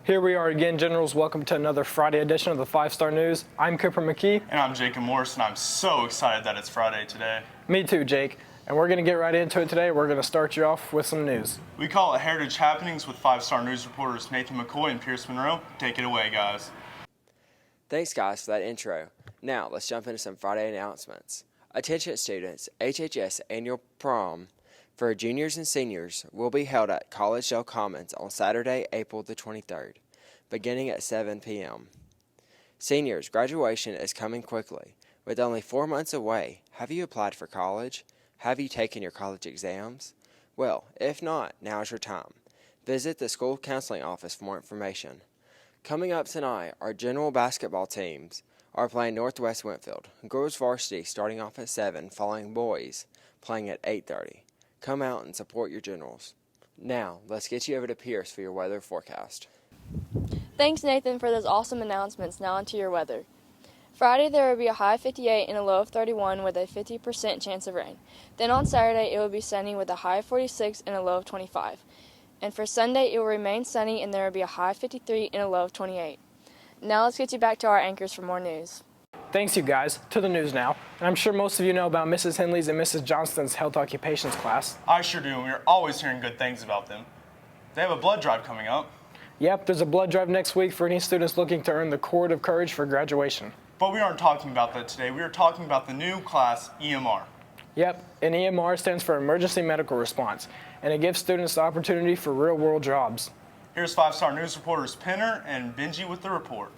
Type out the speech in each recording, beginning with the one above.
Here we are again, Generals. Welcome to another Friday edition of the 5-Star News. I'm Cooper McKee. And I'm Jacob Morris, and I'm so excited that it's Friday today. Me too, Jake. And we're going to get right into it today. We're going to start you off with some news. We call it Heritage Happenings with 5-Star News reporters Nathan McCoy and Pierce Monroe. Take it away, guys. Thanks, guys, for that intro. Now, let's jump into some Friday announcements. Attention students, HHS Annual Prom for juniors and seniors will be held at College Dale Commons on Saturday, April the 23rd, beginning at 7 p.m. Seniors, graduation is coming quickly. With only 4 months away, have you applied for college? Have you taken your college exams? Well, if not, now's your time. Visit the school counseling office for more information. Coming up tonight, our general basketball teams are playing Northwest Winfield. Girls varsity starting off at 7, following boys playing at 8:30. Come out and support your generals. Now, let's get you over to Pierce for your weather forecast. Thanks, Nathan, for those awesome announcements. Now onto your weather. Friday, there will be a high of 58 and a low of 31 with a 50% chance of rain. Then on Saturday, it will be sunny with a high of 46 and a low of 25. And for Sunday, it will remain sunny and there will be a high of 53 and a low of 28. Now let's get you back to our anchors for more news. Thanks, you guys. To the news now. And I'm sure most of you know about Mrs. Henley's and Mrs. Johnston's health occupations class. I sure do, and we're always hearing good things about them. They have a blood drive coming up. Yep, there's a blood drive next week for any students looking to earn the Cord of Courage for graduation. But we aren't talking about that today. We are talking about the new class, EMR. Yep, and EMR stands for Emergency Medical Response, and it gives students the opportunity for real-world jobs. Here's 5-Star News reporters Penner and Benji with the report.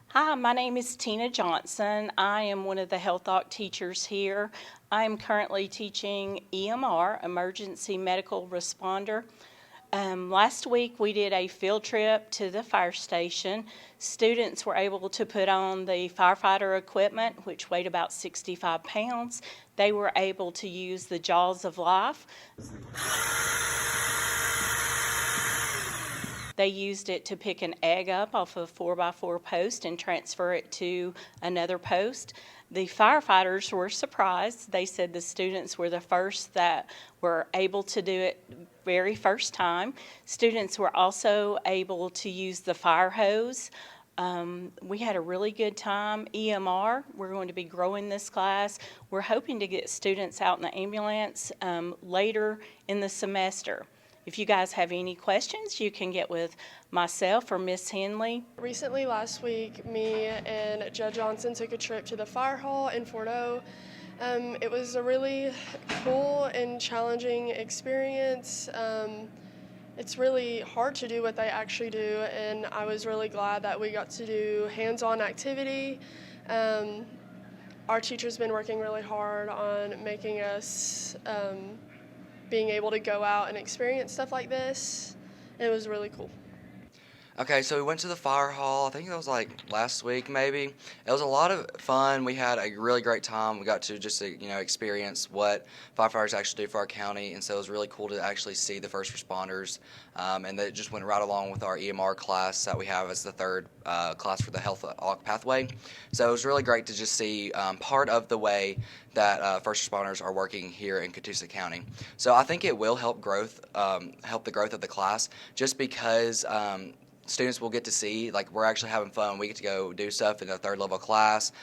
Hi, my name is Tina Johnson. I am one of the health doc teachers here. I am currently teaching EMR, Emergency Medical Responder. Last week we did a field trip to the fire station. Students were able to put on the firefighter equipment, which weighed about 65 pounds. They were able to use the jaws of life. They used it to pick an egg up off a 4x4 post and transfer it to another post. The firefighters were surprised. They said the students were the first that were able to do it very first time. Students were also able to use the fire hose. We had a really good time. EMR, we're going to be growing this class. We're hoping to get students out in the ambulance later in the semester. If you guys have any questions, you can get with myself or Miss Henley. Recently, last week, me and Judge Johnson took a trip to the fire hall in Fort O. It was a really cool and challenging experience. It's really hard to do what they actually do, and I was really glad that we got to do hands-on activity. Our teacher's been working really hard on making us being able to go out and experience stuff like this. It was really cool. Okay, so we went to the fire hall. I think it was like last week maybe. It was a lot of fun. We had a really great time. We got to just experience what firefighters actually do for our county, and so it was really cool to actually see the first responders. And that just went right along with our EMR class that we have as the third class for the health pathway. So it was really great to just see part of the way that first responders are working here in Catoosa County. So I think it will help help the growth of the class, just because students will get to see, like, we're actually having fun. We get to go do stuff in the third level class,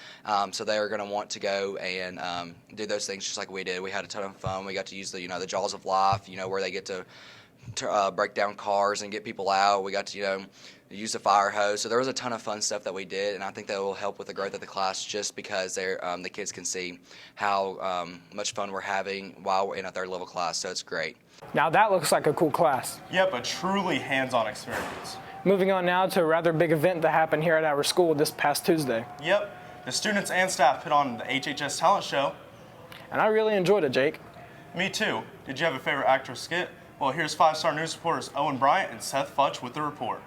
so they are going to want to go and do those things just like we did. We had a ton of fun. We got to use the the jaws of life, where they get to break down cars and get people out. We got to use the fire hose. So there was a ton of fun stuff that we did, and I think that will help with the growth of the class, just because the kids can see how much fun we're having while we're in a third level class. So it's great. Now that looks like a cool class. Yep, a truly hands-on experience. Moving on now to a rather big event that happened here at our school this past Tuesday. Yep, the students and staff put on the HHS talent show. And I really enjoyed it, Jake. Me too. Did you have a favorite act or skit? Well, here's 5-Star News reporters Owen Bryant and Seth Futch with the report.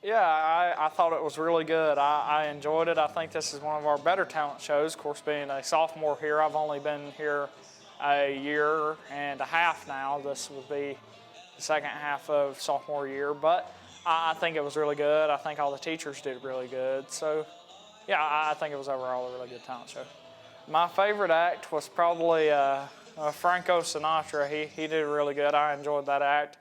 Yeah, I thought it was really good. I enjoyed it. I think this is one of our better talent shows. Of course, being a sophomore here, I've only been here a year and a half now. This would be the second half of sophomore year, but I think it was really good. I think all the teachers did really good. So, yeah, I think it was overall a really good talent show. My favorite act was probably Franco Sinatra. He did really good. I enjoyed that act.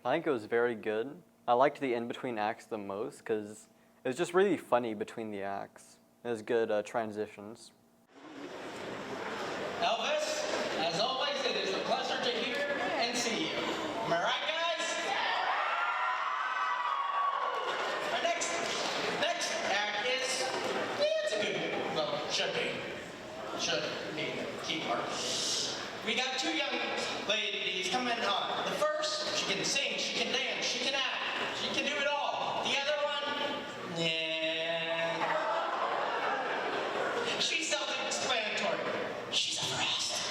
I think it was very good. I liked the in-between acts the most because it was just really funny between the acts. It was good transitions. Elvis, as always, it is a pleasure to hear and see you. Am I right, guys? Our next act is, it's a good, well, should be a keeper. We got two young ladies coming on. The first, she can sing, she can dance, she can act, she can do it all. The other one, yeah. She's self-explanatory. She's a fast.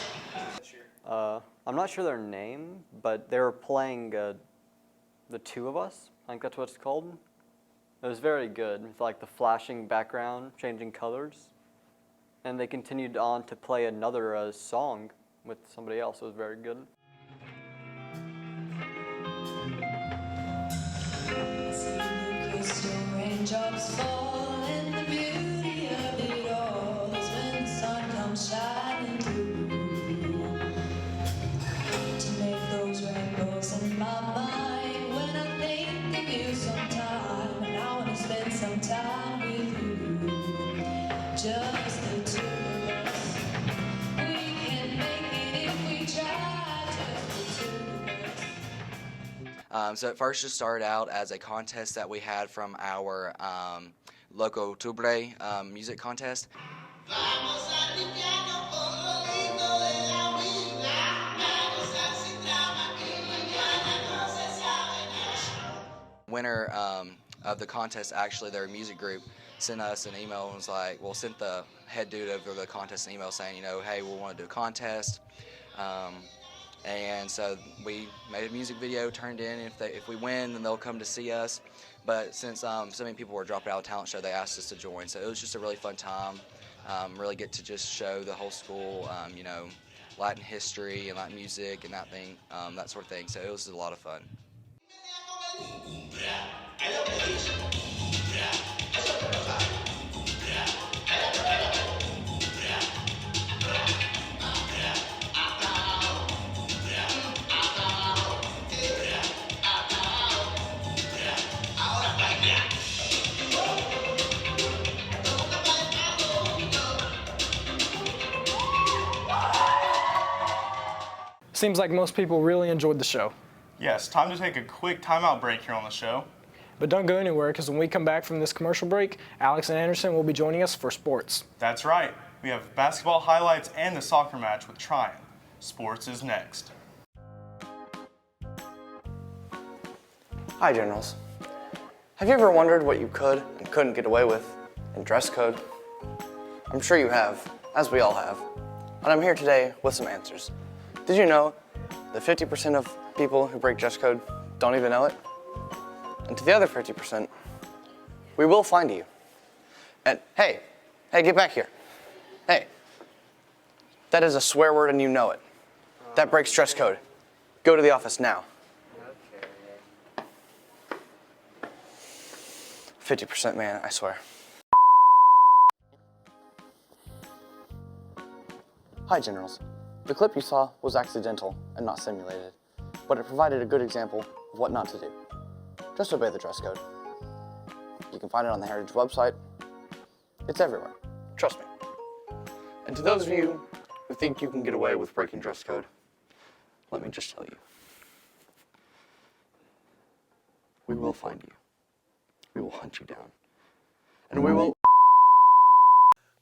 I'm not sure their name, but they were playing The Two of Us. I think that's what it's called. It was very good, with like the flashing background, changing colors. And they continued on to play another song with somebody else. It was very good. Raindrops fall and the beauty of it all is when the sun comes shining through to make those rainbows in my mind. When I think of you sometime, and I want to spend some time with you, just the two of us. We can make it if we try, just the two of us. So it first just started out as a contest that we had from our Loco Tubre music contest. Winner of the contest, actually their music group sent us an email and was like, well, sent the head dude over the contest an email saying, you know, hey, we want to do a contest. And so we made a music video, turned in. If we win, then they'll come to see us. But since so many people were dropping out of the talent show, they asked us to join. So it was just a really fun time. Really get to just show the whole school, you know, Latin history and Latin music and that thing, that sort of thing. So it was a lot of fun. Seems like most people really enjoyed the show. Yes, time to take a quick timeout break here on the show. But don't go anywhere, because when we come back from this commercial break, Alex and Anderson will be joining us for sports. That's right. We have basketball highlights and the soccer match with Tryon. Sports is next. Hi, Generals. Have you ever wondered what you could and couldn't get away with in dress code? I'm sure you have, as we all have. And I'm here today with some answers. Did you know that 50% of people who break dress code don't even know it? And to the other 50%, we will find you. And hey, get back here. Hey, that is a swear word and you know it. That breaks dress code. Go to the office now. 50% man, I swear. Hi, Generals. The clip you saw was accidental and not simulated, but it provided a good example of what not to do. Just obey the dress code. You can find it on the Heritage website. It's everywhere. Trust me. And to those of you who think you can get away with breaking dress code, let me just tell you, we will find you. We will hunt you down. And we will...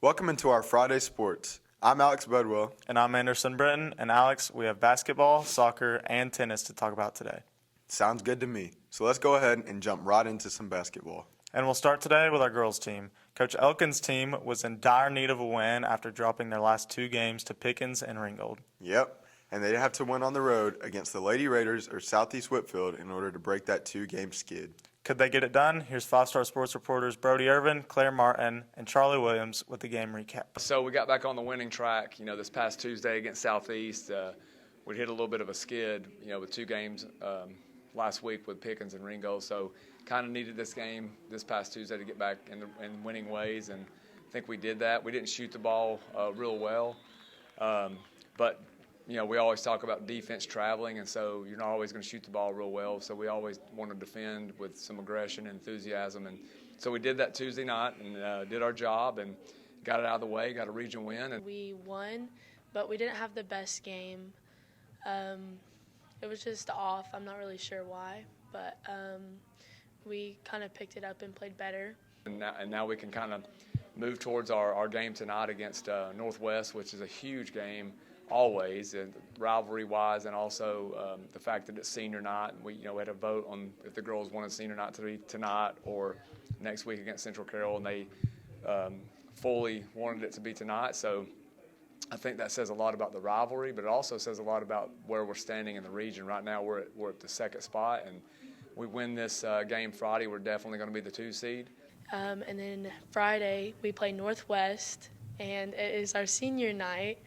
Welcome into our Friday Sports. I'm Alex Bedwell. And I'm Anderson Britton. And Alex, we have basketball, soccer, and tennis to talk about today. Sounds good to me. So let's go ahead and jump right into some basketball. And we'll start today with our girls' team. Coach Elkin's team was in dire need of a win after dropping their last 2 games to Pickens and Ringgold. Yep, and they have to win on the road against the Lady Raiders or Southeast Whitfield in order to break that 2-game skid. Could they get it done? Here's 5-star sports reporters Brody Irvin, Claire Martin, and Charlie Williams with the game recap. So we got back on the winning track, this past Tuesday against Southeast. We hit a little bit of a skid, with 2 games last week with Pickens and Ringgold. So kind of needed this game this past Tuesday to get back in winning ways, and I think we did that. We didn't shoot the ball real well, but we always talk about defense traveling, and so you're not always going to shoot the ball real well. So we always want to defend with some aggression and enthusiasm. And so we did that Tuesday night and did our job and got it out of the way, got a region win. And We won, but we didn't have the best game. It was just off. I'm not really sure why, but we kind of picked it up and played better. And now we can kind of move towards our game tonight against Northwest, which is a huge game. Always, and rivalry-wise, and also the fact that it's senior night. We had a vote on if the girls wanted senior night to be tonight or next week against Central Carroll, and they fully wanted it to be tonight. So I think that says a lot about the rivalry, but it also says a lot about where we're standing in the region. Right now, we're at the 2nd spot, and we win this game Friday, we're definitely going to be the 2 seed. And then Friday we play Northwest, and it is our senior night.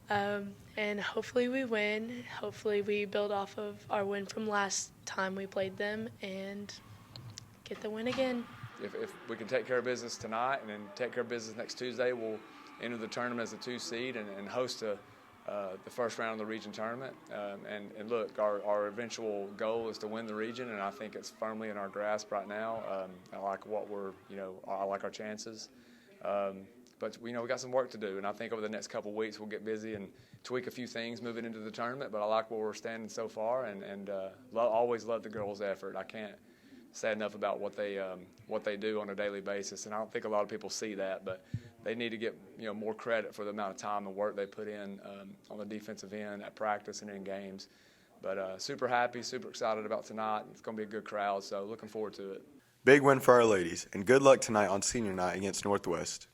And hopefully we win. Hopefully we build off of our win from last time we played them and get the win again. If we can take care of business tonight and then take care of business next Tuesday, we'll enter the tournament as a 2 seed and host the first round of the region tournament. And look, our eventual goal is to win the region, and I think it's firmly in our grasp right now. I like what I like our chances. But we got some work to do, and I think over the next couple of weeks we'll get busy and tweak a few things moving into the tournament. But I like where we're standing so far, and always love the girls' effort. I can't say enough about what they do on a daily basis, and I don't think a lot of people see that. But they need to get more credit for the amount of time and work they put in on the defensive end at practice and in games. But super happy, super excited about tonight. It's going to be a good crowd, so looking forward to it. Big win for our ladies, and good luck tonight on senior night against Northwest.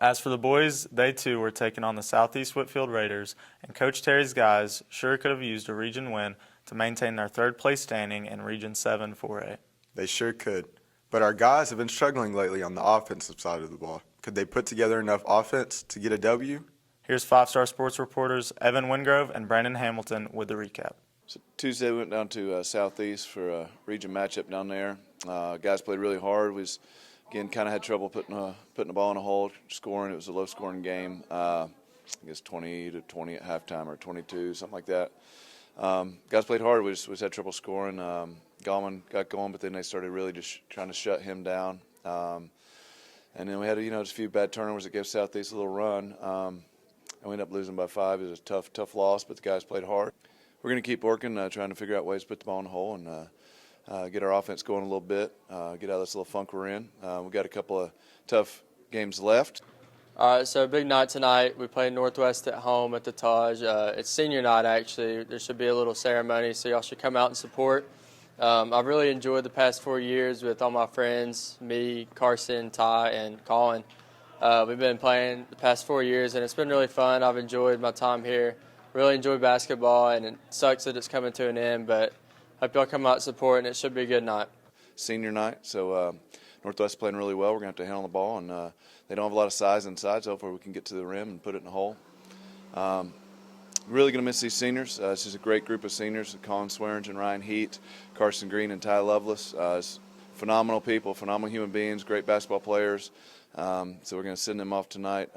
As for the boys, they too were taking on the Southeast Whitfield Raiders, and Coach Terry's guys sure could have used a region win to maintain their 3rd place standing in Region 7 4A. They sure could. But our guys have been struggling lately on the offensive side of the ball. Could they put together enough offense to get a W? Here's 5-star sports reporters Evan Wingrove and Brandon Hamilton with the recap. So Tuesday we went down to Southeast for a region matchup down there. Guys played really hard. We again kind of had trouble putting the ball in a hole, scoring. It was a low-scoring game. I guess 20-20 at halftime or 22, something like that. Guys played hard. We just had trouble scoring. Gallman got going, but then they started really just trying to shut him down. And then we had just a few bad turnovers that gave Southeast a little run. And we ended up losing by 5. It was a tough loss, but the guys played hard. We're going to keep working, trying to figure out ways to put the ball in the hole and get our offense going a little bit, get out of this little funk we're in. We've got a couple of tough games left. All right, so big night tonight. We play Northwest at home at the Taj. It's senior night, actually. There should be a little ceremony, so y'all should come out and support. I've really enjoyed the past 4 years with all my friends, me, Carson, Ty, and Colin. We've been playing the past 4 years, and it's been really fun. I've enjoyed my time here. Really enjoy basketball, and it sucks that it's coming to an end, but hope y'all come out and support, and it should be a good night. Senior night, so Northwest playing really well. We're going to have to handle the ball, and they don't have a lot of size inside, so hopefully we can get to the rim and put it in the hole. Really going to miss these seniors. This is a great group of seniors, Colin Swearingen, Ryan Heat, Carson Green, and Ty Lovelace. Phenomenal people, phenomenal human beings, great basketball players. So we're going to send them off tonight,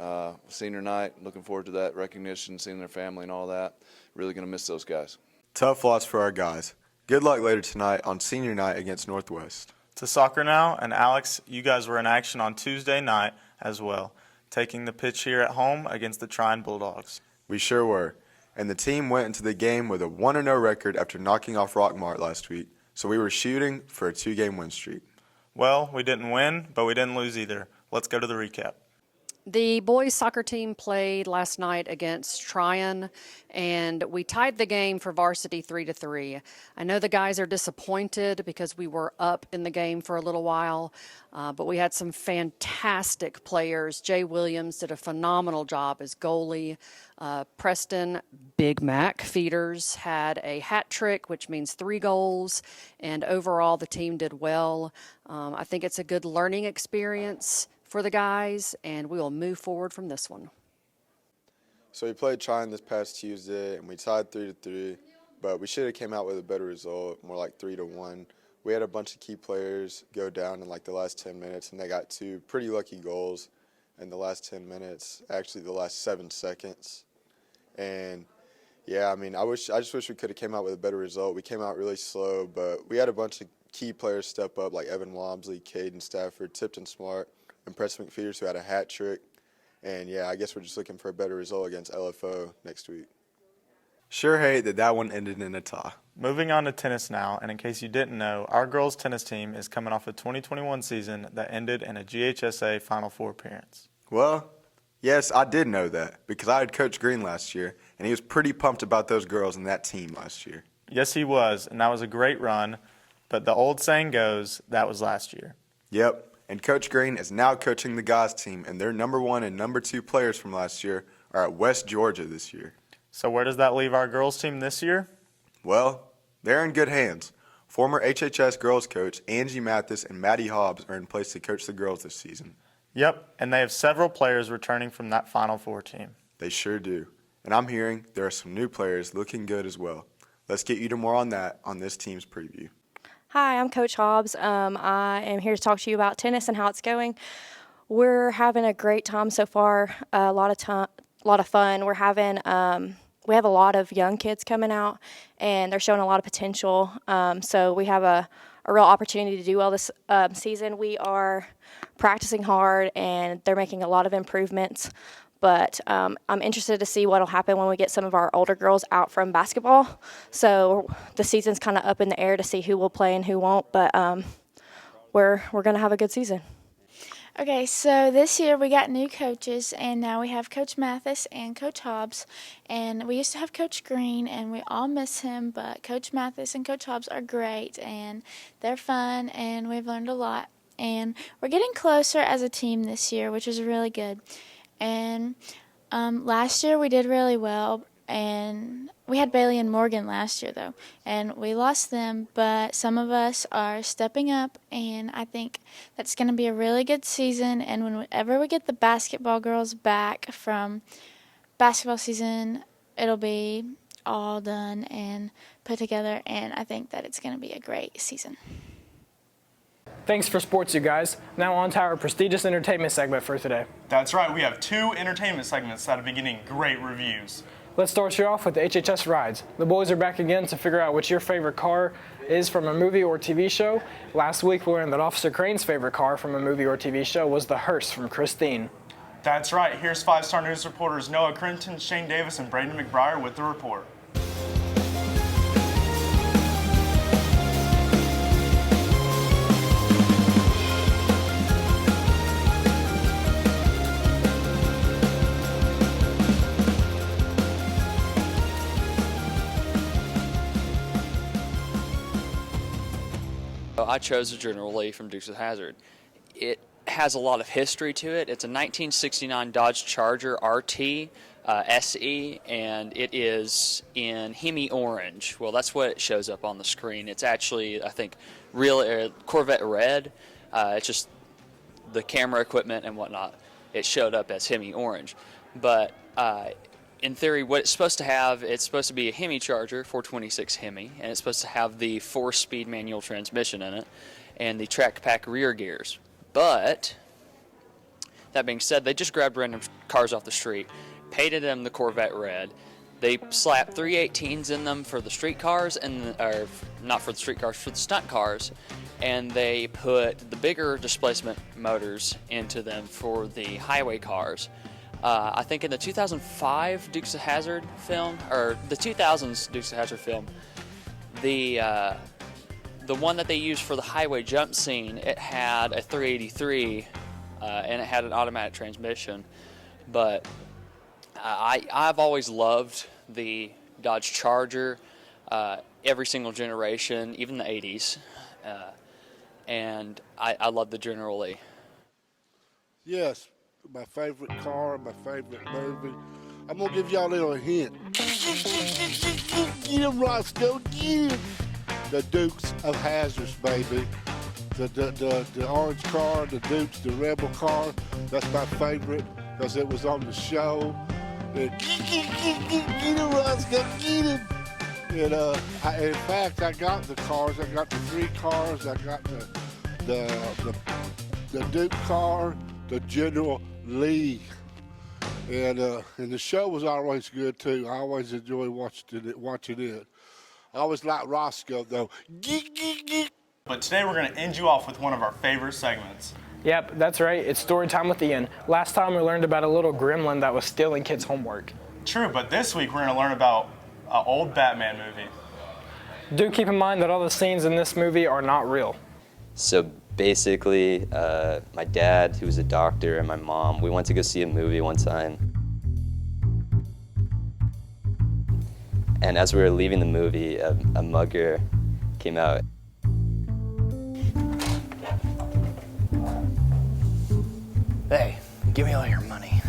senior night. Looking forward to that recognition, seeing their family and all that. Really going to miss those guys. Tough loss for our guys. Good luck later tonight on senior night against Northwest. To soccer now, and Alex, you guys were in action on Tuesday night as well. taking the pitch here at home against the Trine Bulldogs. We sure were. And the team went into the game with a 1-0 record after knocking off Rockmart last week, so we were shooting for a 2-game win streak. Well, we didn't win, but we didn't lose either. Let's go to the recap. The boys soccer team played last night against Tryon, and we tied the game for varsity 3-3. I know the guys are disappointed because we were up in the game for a little while, but we had some fantastic players. Jay Williams did a phenomenal job as goalie. Preston Big Mac Feeders had a hat trick, which means 3 goals, and overall the team did well. I think it's a good learning experience for the guys, and we will move forward from this one. So we played Trine this past Tuesday, and we tied 3-3, but we should have came out with a better result, more like 3-1. We had a bunch of key players go down in like the last 10 minutes, and they got 2 pretty lucky goals in the last 10 minutes, actually the last 7 seconds. And yeah, I mean, I just wish we could have came out with a better result. We came out really slow, but we had a bunch of key players step up, like Evan Wamsley, Caden Stafford, Tipton Smart, and Preston McFeeters, who had a hat trick. And yeah, I guess we're just looking for a better result against LFO next week. Sure hate that one ended in a tie. Moving on to tennis now, and in case you didn't know, our girls tennis team is coming off a 2021 season that ended in a GHSA Final Four appearance. Well, yes, I did know that because I had Coach Green last year, and he was pretty pumped about those girls and that team last year. Yes, he was, and that was a great run, but the old saying goes, that was last year. Yep. And Coach Green is now coaching the guys team, and their number 1 and number 2 players from last year are at West Georgia this year. So where does that leave our girls team this year? Well, they're in good hands. Former HHS girls coach Angie Mathis and Maddie Hobbs are in place to coach the girls this season. Yep, and they have several players returning from that Final Four team. They sure do. And I'm hearing there are some new players looking good as well. Let's get you to more on that on this team's preview. Hi, I'm Coach Hobbs. I am here to talk to you about tennis and how it's going. We're having a great time so far. A lot of fun. We have a lot of young kids coming out, and they're showing a lot of potential. So we have a real opportunity to do well this season. We are practicing hard, and they're making a lot of improvements. But I'm interested to see what will happen when we get some of our older girls out from basketball. So the season's kind of up in the air to see who will play and who won't. But we're going to have a good season. Okay, so this year we got new coaches, and now we have Coach Mathis and Coach Hobbs. And we used to have Coach Green, and we all miss him. But Coach Mathis and Coach Hobbs are great, and they're fun, and we've learned a lot. And we're getting closer as a team this year, which is really good. And last year we did really well, and we had Bailey and Morgan last year, though, and we lost them, but some of us are stepping up, and I think that's going to be a really good season. And whenever we get the basketball girls back from basketball season, it'll be all done and put together, and I think that it's going to be a great season. Thanks for sports, you guys. Now on to our prestigious entertainment segment for today. That's right, we have 2 entertainment segments that have been getting great reviews. Let's start you off with the HHS rides. The boys are back again to figure out what your favorite car is from a movie or TV show. Last week we learned that Officer Crane's favorite car from a movie or TV show was the hearse from Christine. That's right, here's 5-Star News reporters Noah Crinton, Shane Davis, and Brandon McBride with the report. I chose the General Lee from Dukes of Hazzard. It has a lot of history to it. It's a 1969 Dodge Charger RT SE, and it is in Hemi Orange. Well, that's what it shows up on the screen. It's actually, I think, real Corvette Red. It's just the camera equipment and whatnot. It showed up as Hemi Orange. But in theory, what it's supposed to have, it's supposed to be a Hemi Charger, 426 Hemi, and it's supposed to have the 4-speed manual transmission in it and the track pack rear gears. But that being said, they just grabbed random cars off the street, painted them the Corvette red, They slapped 318s in them for the street cars, or not for the street cars, for the stunt cars, and they put the bigger displacement motors into them for the highway cars. I think in the 2005 Dukes of Hazzard film, or the 2000s Dukes of Hazzard film, the one that they used for the highway jump scene, it had a 383 and it had an automatic transmission. But I've always loved the Dodge Charger, every single generation, even the 80s, and I love the General Lee. Yes, my favorite car, my favorite movie. I'm gonna give y'all a little hint. Get him, Roscoe, get him. The Dukes of Hazzard, baby. The orange car, the Dukes, the Rebel car. That's my favorite because it was on the show. And get him, Roscoe, get him. And in fact, I got the cars. I got the 3 cars. I got the Duke car, the General Lee. And the show was always good too. I always enjoyed watching it. I always liked Roscoe though. But today we're going to end you off with one of our favorite segments. Yep, that's right. It's story time with Ian. Last time we learned about a little gremlin that was stealing kids' homework. True, but this week we're going to learn about an old Batman movie. Do keep in mind that all the scenes in this movie are not real. So basically, my dad, who was a doctor, and my mom, we went to go see a movie one time. And as we were leaving the movie, a mugger came out. Hey, give me all your money.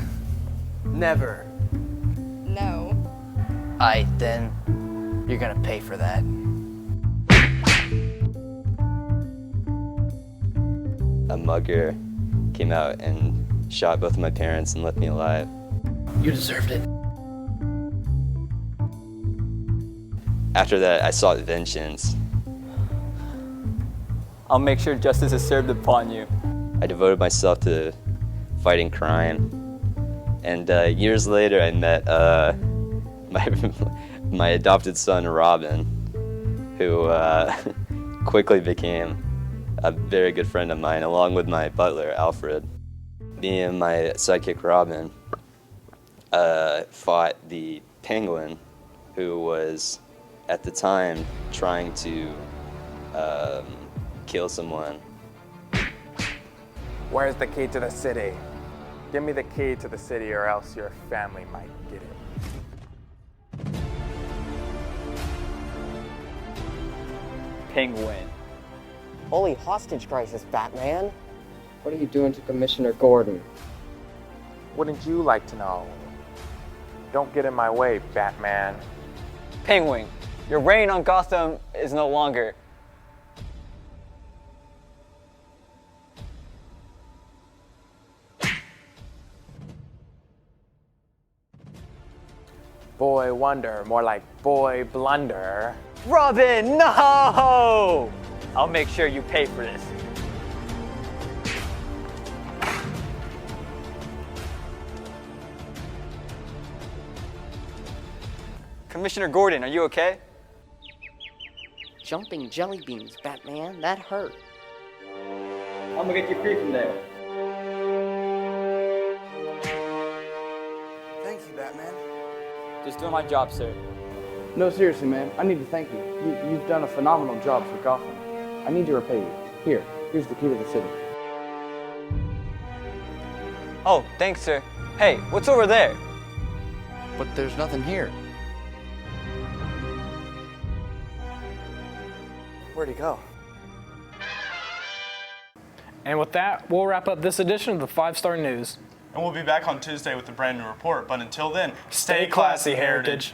Never. No. Aight, then you're gonna pay for that. A mugger came out and shot both of my parents and left me alive. You deserved it. After that, I sought vengeance. I'll make sure justice is served upon you. I devoted myself to fighting crime. And years later, I met my adopted son, Robin, who quickly became a very good friend of mine, along with my butler, Alfred. Me and my sidekick, Robin, fought the Penguin, who was, at the time, trying to kill someone. Where's the key to the city? Give me the key to the city or else your family might get it. Penguin. Holy hostage crisis, Batman. What are you doing to Commissioner Gordon? Wouldn't you like to know? Don't get in my way, Batman. Penguin, your reign on Gotham is no longer. Boy wonder, more like boy blunder. Robin, no! I'll make sure you pay for this. Commissioner Gordon, are you okay? Jumping jelly beans, Batman. That hurt. I'm gonna get you free from there. Thank you, Batman. Just doing my job, sir. No, seriously, man. I need to thank you. You've done a phenomenal job for Gotham. I need to repay you. Here's the key to the city. Oh, thanks, sir. Hey, what's over there? But there's nothing here. Where'd he go? And with that, we'll wrap up this edition of the 5-Star News. And we'll be back on Tuesday with a brand new report. But until then, Stay classy, Heritage.